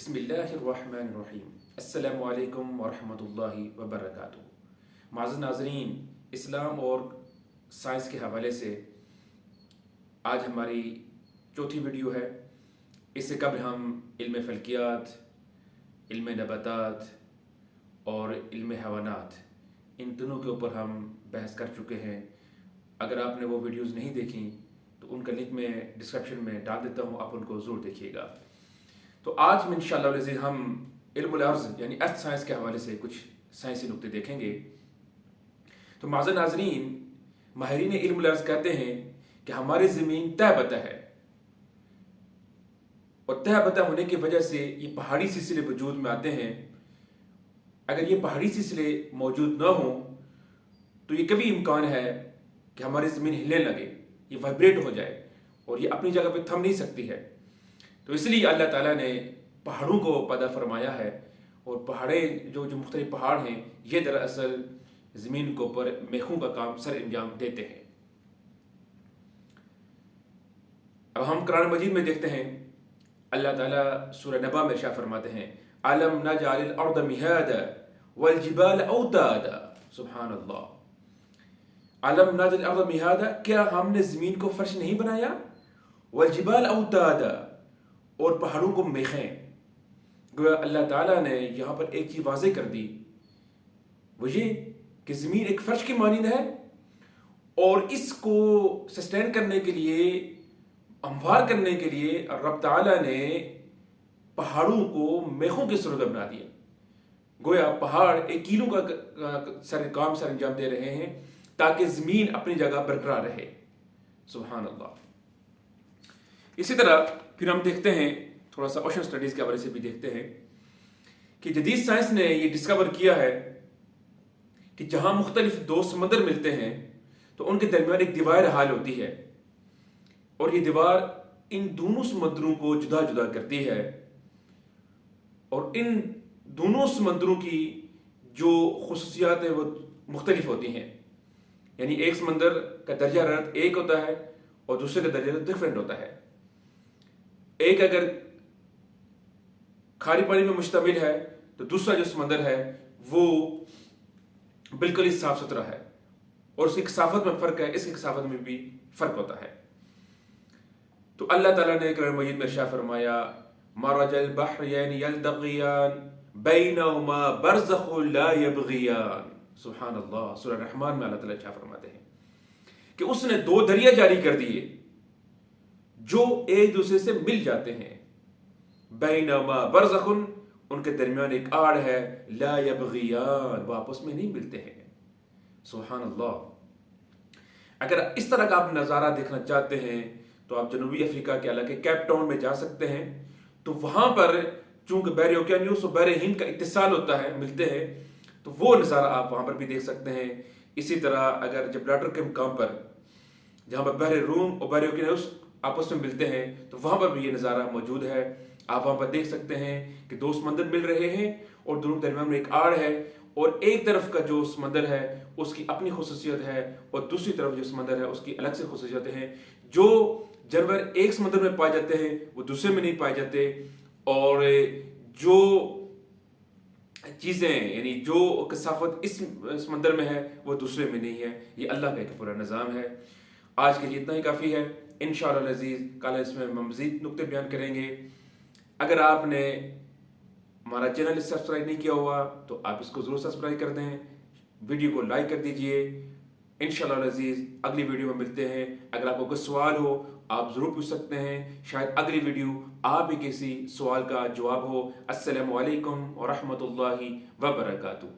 बिस्मिल्लाहिर्रहमानिर्रहीम। अस्सलामु अलैकुम वरहमतुल्लाहि वबरकातुहू। माज़ नाज़रीन, इस्लाम और साइंस के हवाले से आज हमारी चौथी वीडियो है। इससे कबल हम इल्म फ़ल्कियात, इल्म नबातात और इल्म हैवानात, इन तीनों के ऊपर हम बहस कर चुके हैं। अगर आपने वो वीडियोज़ नहीं देखी तो उनका लिंक मैं डिस्क्रिप्शन में डाल देता हूँ, आप उनको ज़रूर देखिएगा। तो आज में इंशाअल्लाह हम इल्मुल अर्ज़ यानी अर्थ साइंस के हवाले से कुछ साइंसी नुक्ते देखेंगे। तो माज़ नाज़रीन, माहिरीन इल्मुल अर्ज़ कहते हैं कि हमारी ज़मीन तह बतह है और तह बतह होने की वजह से ये पहाड़ी सिलसिले वजूद में आते हैं। अगर ये पहाड़ी सिलसिले मौजूद ना हो तो ये कभी इम्कान है कि हमारी ज़मीन हिलने लगे, ये वाइब्रेट हो जाए और ये अपनी जगह पे थम नहीं सकती है। तो इसलिए अल्लाह ताला ने पहाड़ों को पैदा फरमाया है और पहाड़े जो मुख्तलिफ पहाड़ हैं ये दरअसल ज़मीन के ऊपर मेखों का काम सर अंजाम देते हैं। अब हम कुरान मजीद में देखते हैं, अल्लाह ताला सूरह नबा में इरशाद फरमाते हैं, अलम नजअलिल अर्द मिहादा वल जिबाल औतादा। सुभान अल्लाह। अलम नजअलिल अर्द मिहादा, क्या हमने ज़मीन को फर्श नहीं बनाया? वल जिबाल औतादा, और पहाड़ों को मेखें। गोया अल्लाह ताला ने यहाँ पर एक चीज़ वाज़ेह कर दी, वो ये कि ज़मीन एक फर्श की मानिंद है और इसको सस्टेन करने के लिए, हमवार करने के लिए रब ताला ने पहाड़ों को मेखों की सूरत बना दिया। गोया पहाड़ एक कीलों का काम सर अंजाम दे रहे हैं ताकि ज़मीन अपनी जगह बरकरार रहे। सुभान अल्लाह। इसी तरह फिर हम देखते हैं, थोड़ा सा ओशन स्टडीज़ के हवाले से भी देखते हैं कि जदीद साइंस ने ये डिस्कवर किया है कि जहाँ मुख्तलिफ दो समंदर मिलते हैं तो उनके दरमियान एक दीवार हाल होती है और ये दीवार इन दोनों समंदरों को जुदा जुदा करती है और इन दोनों समंदरों की जो खुसूसियात हैं वो मुख्तलिफ होती हैं। यानी एक समंदर का दर्जा हरारत एक होता है और दूसरे का दर्जा हरारत डिफरेंट होता है। एक अगर खारी पानी में मुश्तमिल है तो दूसरा जो समंदर है वो बिल्कुल ही साफ सुथरा है और उसकी कसाफत में फर्क है, इसकी कसाफत में भी फर्क होता है। तो अल्लाह ताला ने कुरान मजीद में इरशाद फरमाया, मरजल बहरैन यल्तक़ियान बैनहुमा बरज़ख़ुन ला यबग़ियान। सुभान अल्लाह। सूरह रहमान में अल्लाह ताला इरशाद फरमाते हैं कि उसने दो दरिया जारी कर दिए जो एक दूसरे से मिल जाते हैं। बैनहुमा बरज़ख़ुन, उनके दरमियान एक आड़ है, ला यबग़ियान, वो आपस में नहीं मिलते हैं। सुभान अल्लाह। अगर इस तरह का आप नज़ारा देखना चाहते हैं तो आप जनूबी अफ्रीका के इलाके केप टाउन में जा सकते हैं। तो वहां पर चूंकि बहर ओकियानूस और बहर हिंद का इत्तिसाल होता है, मिलते हैं, तो वो नज़ारा आप वहां पर भी देख सकते हैं। इसी तरह अगर जिब्राल्टर के मुकाम पर जहां पर बहर रूम और बहर ओकियानूस आपस में मिलते हैं तो वहां पर भी ये नज़ारा मौजूद है। आप वहां पर देख सकते हैं कि दो समंदर मिल रहे हैं और दोनों के दरमियान में एक आड़ है और एक तरफ का जो समंदर है उसकी अपनी खुसूसियत है और दूसरी तरफ जो समंदर है उसकी अलग से खुसूसियतें हैं। जो जानवर एक समंदर में पाए जाते हैं वो दूसरे में नहीं पाए जाते और जो चीज़ें यानी जो कसाफत इस समंदर में है वो दूसरे में नहीं है। ये अल्लाह का एक पूरा निज़ाम है। आज के लिए इतना ही काफ़ी है। इंशाअल्लाह अज़ीज़ कल इसमें हम मज़ीद नुक्ते बयान करेंगे। अगर आपने हमारा चैनल सब्सक्राइब नहीं किया हुआ तो आप इसको ज़रूर सब्सक्राइब कर दें, वीडियो को लाइक कर दीजिए। इंशाअल्लाह अज़ीज़ अगली वीडियो में मिलते हैं। अगर आपको कोई सवाल हो आप ज़रूर पूछ सकते हैं, शायद अगली वीडियो आप ही किसी सवाल का जवाब हो। अस्सलामु अलैकुम व रहमतुल्लाहि व बरकातुहू।